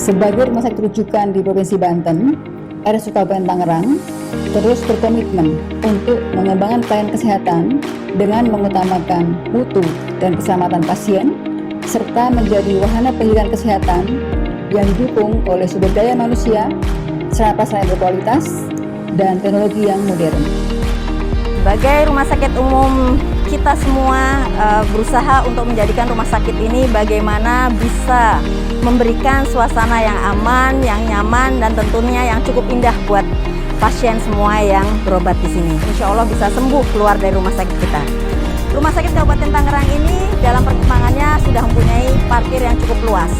Sebagai rumah sakit rujukan di Provinsi Banten, RSUD Kabupaten Tangerang terus berkomitmen untuk mengembangkan pelayanan kesehatan dengan mengutamakan mutu dan keselamatan pasien, serta menjadi wahana pendidikan kesehatan yang didukung oleh sumber daya manusia, sarana prasarana berkualitas, dan teknologi yang modern. Sebagai rumah sakit umum, kita semua berusaha untuk menjadikan rumah sakit ini bagaimana bisa memberikan suasana yang aman, yang nyaman, dan tentunya yang cukup indah buat pasien semua yang berobat di sini. Insya Allah bisa sembuh keluar dari rumah sakit kita. Rumah sakit Kabupaten Tangerang ini dalam perkembangannya sudah mempunyai parkir yang cukup luas.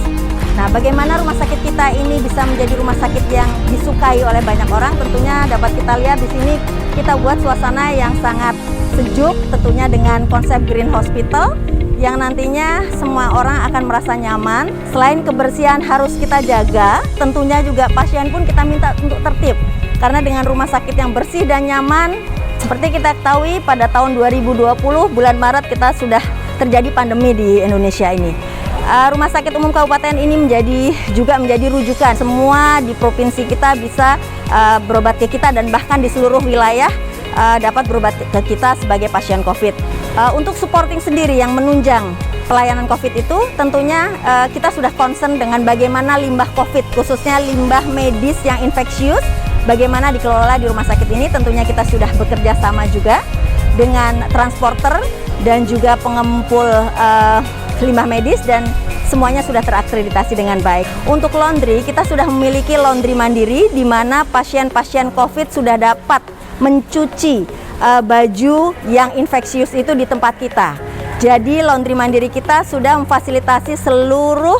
Nah, bagaimana rumah sakit kita ini bisa menjadi rumah sakit yang disukai oleh banyak orang? Tentunya dapat kita lihat di sini kita buat suasana yang sangat sejuk, tentunya dengan konsep Green Hospital yang nantinya semua orang akan merasa nyaman. Selain kebersihan harus kita jaga, tentunya juga pasien pun kita minta untuk tertib. Karena dengan rumah sakit yang bersih dan nyaman, seperti kita ketahui pada tahun 2020 bulan Maret kita sudah terjadi pandemi di Indonesia ini. Rumah sakit umum kabupaten ini juga menjadi rujukan. Semua di provinsi kita bisa berobat ke kita dan bahkan di seluruh wilayah dapat berobat ke kita sebagai pasien COVID. Untuk supporting sendiri yang menunjang pelayanan COVID itu tentunya kita sudah concern dengan bagaimana limbah COVID, khususnya limbah medis yang infeksius, bagaimana dikelola di rumah sakit ini. Tentunya kita sudah bekerja sama juga dengan transporter dan juga pengempul limbah medis dan semuanya sudah terakreditasi dengan baik. Untuk laundry, kita sudah memiliki laundry mandiri di mana pasien-pasien COVID sudah dapat mencuci baju yang infeksius itu di tempat kita. Jadi laundry mandiri kita sudah memfasilitasi seluruh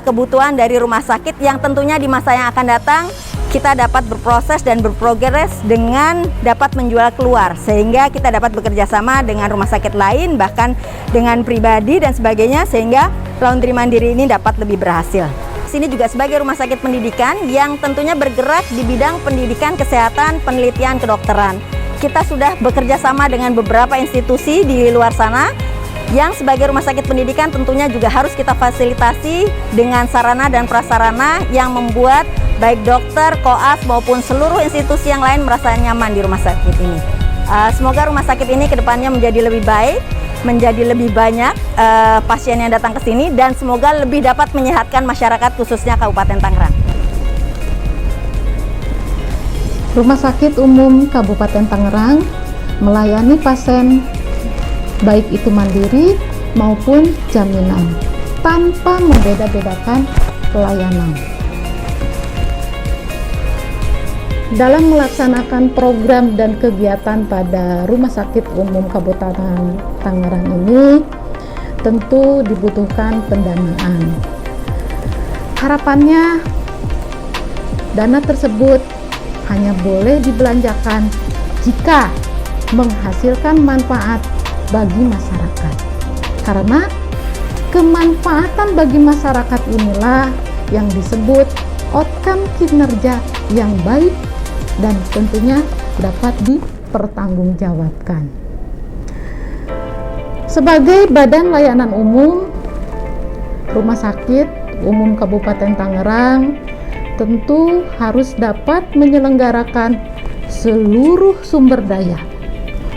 kebutuhan dari rumah sakit yang tentunya di masa yang akan datang kita dapat berproses dan berprogres dengan dapat menjual keluar, sehingga kita dapat bekerja sama dengan rumah sakit lain, bahkan dengan pribadi dan sebagainya, sehingga laundry mandiri ini dapat lebih berhasil. Sini juga sebagai rumah sakit pendidikan yang tentunya bergerak di bidang pendidikan, kesehatan, penelitian, kedokteran. Kita sudah bekerja sama dengan beberapa institusi di luar sana yang sebagai rumah sakit pendidikan tentunya juga harus kita fasilitasi dengan sarana dan prasarana yang membuat baik dokter, koas maupun seluruh institusi yang lain merasa nyaman di rumah sakit ini. Semoga rumah sakit ini kedepannya menjadi lebih baik, menjadi lebih banyak pasien yang datang ke sini, dan semoga lebih dapat menyehatkan masyarakat khususnya Kabupaten Tangerang. Rumah Sakit Umum Kabupaten Tangerang melayani pasien baik itu mandiri maupun jaminan tanpa membeda-bedakan pelayanan. Dalam melaksanakan program dan kegiatan pada Rumah Sakit Umum Kabupaten Tangerang ini tentu dibutuhkan pendanaan. Harapannya dana tersebut hanya boleh dibelanjakan jika menghasilkan manfaat bagi masyarakat. Karena kemanfaatan bagi masyarakat inilah yang disebut outcome kinerja yang baik dan tentunya dapat dipertanggungjawabkan. Sebagai badan layanan umum, Rumah Sakit Umum Kabupaten Tangerang tentu harus dapat menyelenggarakan seluruh sumber daya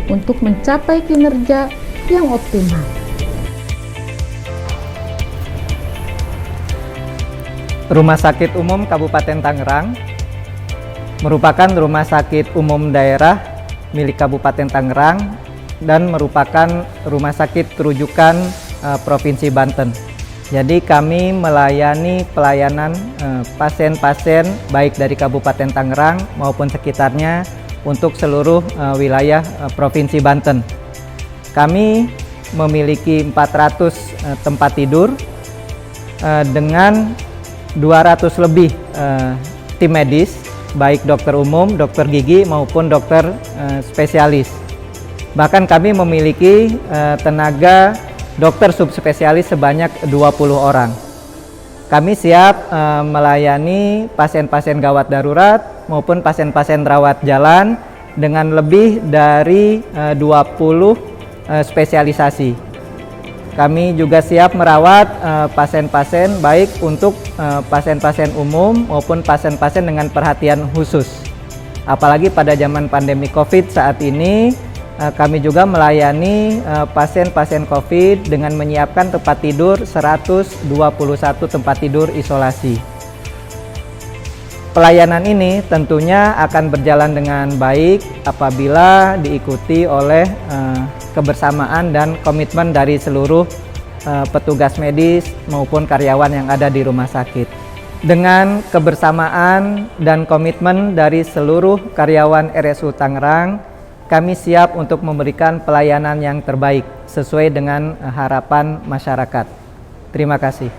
untuk mencapai kinerja yang optimal. Rumah Sakit Umum Kabupaten Tangerang merupakan rumah sakit umum daerah milik Kabupaten Tangerang dan merupakan rumah sakit rujukan Provinsi Banten. Jadi kami melayani pelayanan pasien-pasien baik dari Kabupaten Tangerang maupun sekitarnya untuk seluruh wilayah Provinsi Banten. Kami memiliki 400 tempat tidur dengan 200 lebih tim medis, baik dokter umum, dokter gigi maupun dokter spesialis. Bahkan kami memiliki tenaga dokter subspesialis sebanyak 20 orang. Kami siap melayani pasien-pasien gawat darurat maupun pasien-pasien rawat jalan dengan lebih dari 20 spesialisasi. Kami juga siap merawat pasien-pasien baik untuk pasien-pasien umum maupun pasien-pasien dengan perhatian khusus. Apalagi pada zaman pandemi COVID saat ini, kami juga melayani pasien-pasien COVID dengan menyiapkan tempat tidur 121 tempat tidur isolasi. Pelayanan ini tentunya akan berjalan dengan baik apabila diikuti oleh kebersamaan dan komitmen dari seluruh petugas medis maupun karyawan yang ada di rumah sakit. Dengan kebersamaan dan komitmen dari seluruh karyawan RSU Tangerang, kami siap untuk memberikan pelayanan yang terbaik sesuai dengan harapan masyarakat. Terima kasih.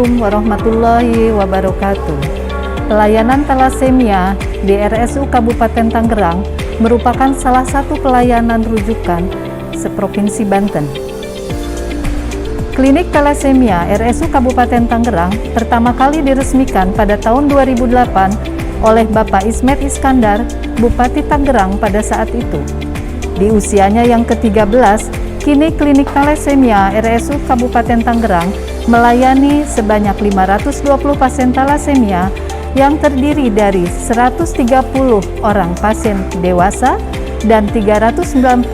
Assalamualaikum warahmatullahi wabarakatuh. Pelayanan talasemia di RSU Kabupaten Tangerang merupakan salah satu pelayanan rujukan seprovinsi Banten. Klinik talasemia RSU Kabupaten Tangerang pertama kali diresmikan pada tahun 2008 oleh Bapak Ismet Iskandar, Bupati Tangerang pada saat itu. Di usianya yang ke-13, kini klinik talasemia RSU Kabupaten Tangerang melayani sebanyak 520 pasien talasemia yang terdiri dari 130 orang pasien dewasa dan 390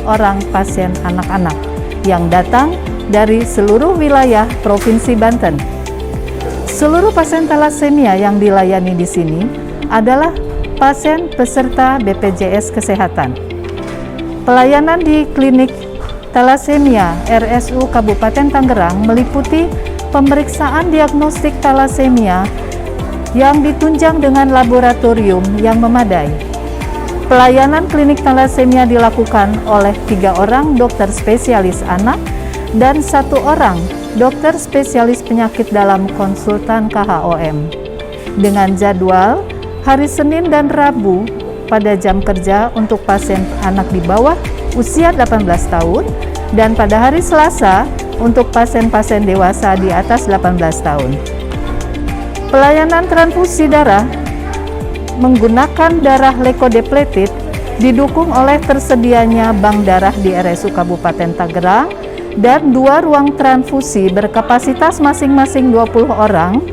orang pasien anak-anak yang datang dari seluruh wilayah Provinsi Banten. Seluruh pasien talasemia yang dilayani di sini adalah pasien peserta BPJS Kesehatan. Pelayanan di klinik talasemia RSU Kabupaten Tangerang meliputi pemeriksaan diagnostik talasemia yang ditunjang dengan laboratorium yang memadai. Pelayanan klinik talasemia dilakukan oleh 3 orang dokter spesialis anak dan 1 orang dokter spesialis penyakit dalam konsultan KHOM. Dengan jadwal hari Senin dan Rabu pada jam kerja untuk pasien anak di bawah usia 18 tahun dan pada hari Selasa untuk pasien-pasien dewasa di atas 18 tahun. Pelayanan transfusi darah menggunakan darah leukadepletit didukung oleh tersedianya bank darah di RSU Kabupaten Tangerang dan 2 ruang transfusi berkapasitas masing-masing 20 orang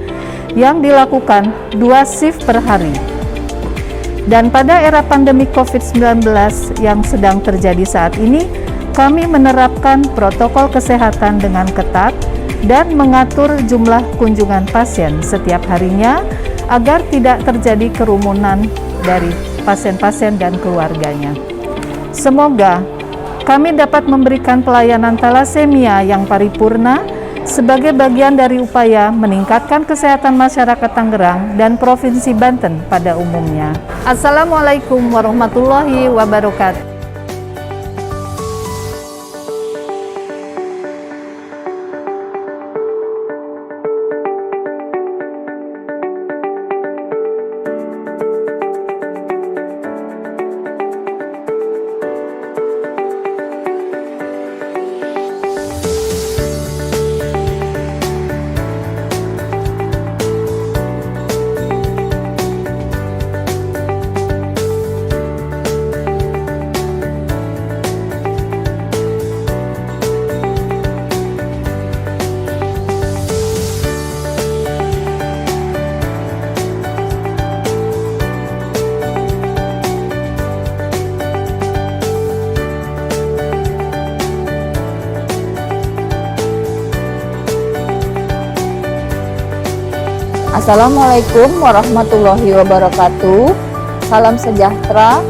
yang dilakukan 2 shift per hari. Dan pada era pandemi COVID-19 yang sedang terjadi saat ini, kami menerapkan protokol kesehatan dengan ketat dan mengatur jumlah kunjungan pasien setiap harinya agar tidak terjadi kerumunan dari pasien-pasien dan keluarganya. Semoga kami dapat memberikan pelayanan talasemia yang paripurna sebagai bagian dari upaya meningkatkan kesehatan masyarakat Tangerang dan Provinsi Banten pada umumnya. Assalamualaikum warahmatullahi wabarakatuh. Assalamualaikum warahmatullahi wabarakatuh. Salam sejahtera.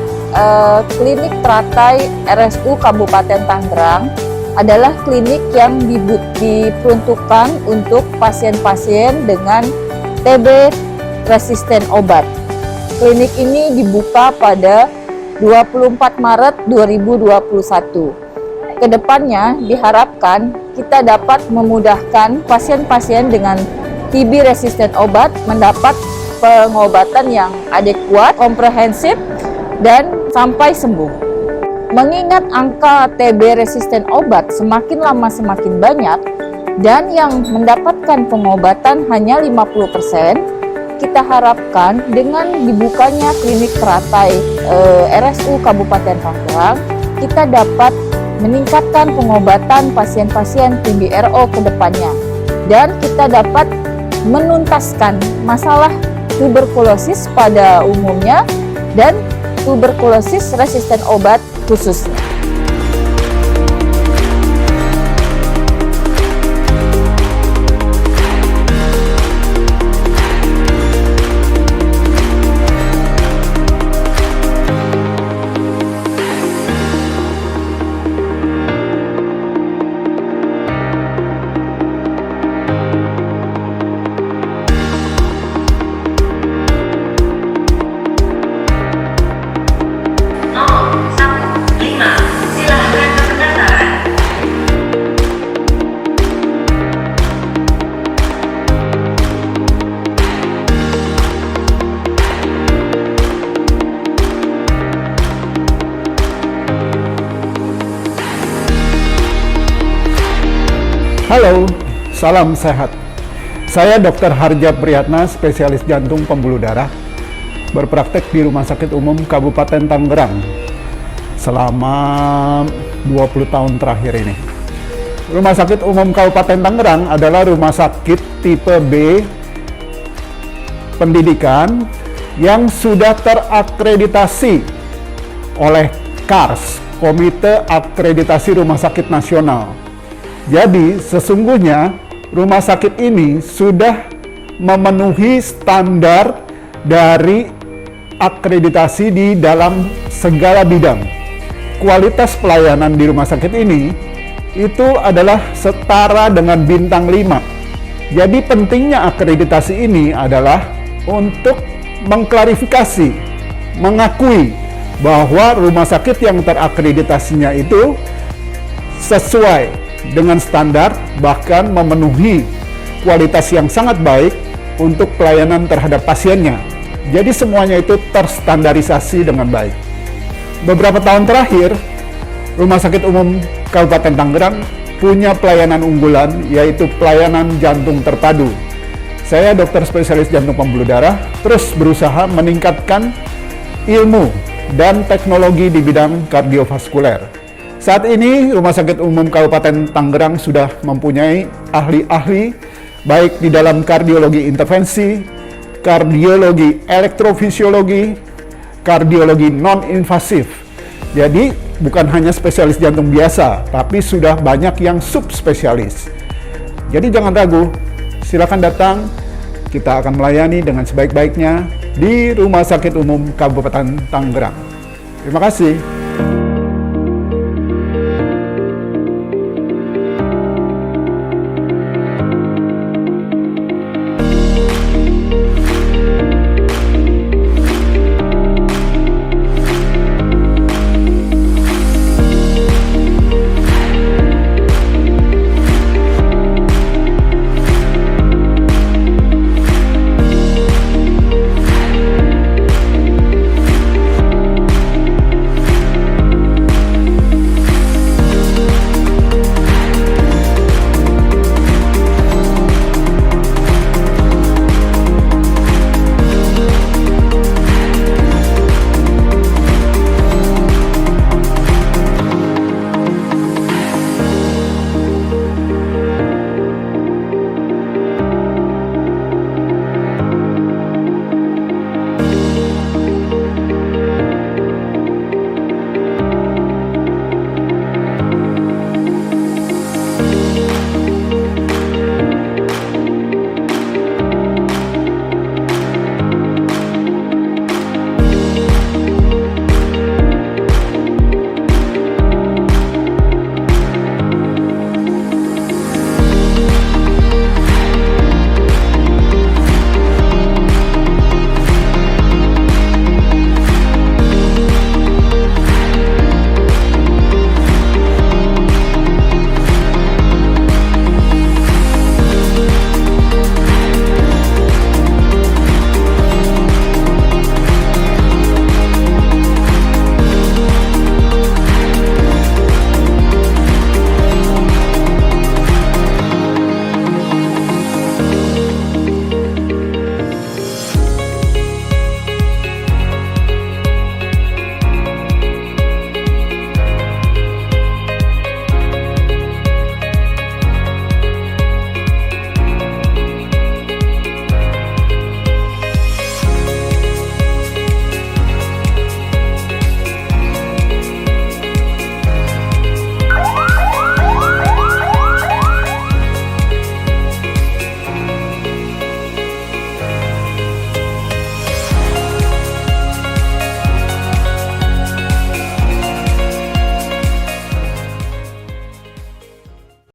Klinik Teratai RSU Kabupaten Tangerang adalah klinik yang diperuntukkan untuk pasien-pasien dengan TB resisten obat. Klinik ini dibuka pada 24 Maret 2021. Kedepannya diharapkan kita dapat memudahkan pasien-pasien dengan TB resisten obat mendapat pengobatan yang adekuat, komprehensif, dan sampai sembuh. Mengingat angka TB resisten obat semakin lama semakin banyak dan yang mendapatkan pengobatan hanya 50%, kita harapkan dengan dibukanya klinik Teratai RSU Kabupaten Tangerang, kita dapat meningkatkan pengobatan pasien-pasien TB RO ke depannya dan kita dapat menuntaskan masalah tuberkulosis pada umumnya dan tuberkulosis resisten obat khususnya. Halo, salam sehat. Saya Dr. Harja Priyatna, spesialis jantung pembuluh darah, berpraktek di Rumah Sakit Umum Kabupaten Tangerang selama 20 tahun terakhir ini. Rumah Sakit Umum Kabupaten Tangerang adalah rumah sakit tipe B pendidikan yang sudah terakreditasi oleh KARS, Komite Akreditasi Rumah Sakit Nasional. Jadi sesungguhnya rumah sakit ini sudah memenuhi standar dari akreditasi di dalam segala bidang. Kualitas pelayanan di rumah sakit ini itu adalah setara dengan bintang 5. Jadi pentingnya akreditasi ini adalah untuk mengklarifikasi, mengakui bahwa rumah sakit yang terakreditasinya itu sesuai dengan standar, bahkan memenuhi kualitas yang sangat baik untuk pelayanan terhadap pasiennya. Jadi semuanya itu terstandarisasi dengan baik. Beberapa tahun terakhir, Rumah Sakit Umum Kabupaten Tangerang punya pelayanan unggulan, yaitu pelayanan jantung terpadu. Saya dokter spesialis jantung pembuluh darah, terus berusaha meningkatkan ilmu dan teknologi di bidang kardiovaskuler. Saat ini Rumah Sakit Umum Kabupaten Tangerang sudah mempunyai ahli-ahli baik di dalam kardiologi intervensi, kardiologi elektrofisiologi, kardiologi non-invasif. Jadi bukan hanya spesialis jantung biasa, tapi sudah banyak yang subspesialis. Jadi jangan ragu, silakan datang, kita akan melayani dengan sebaik-baiknya di Rumah Sakit Umum Kabupaten Tangerang. Terima kasih.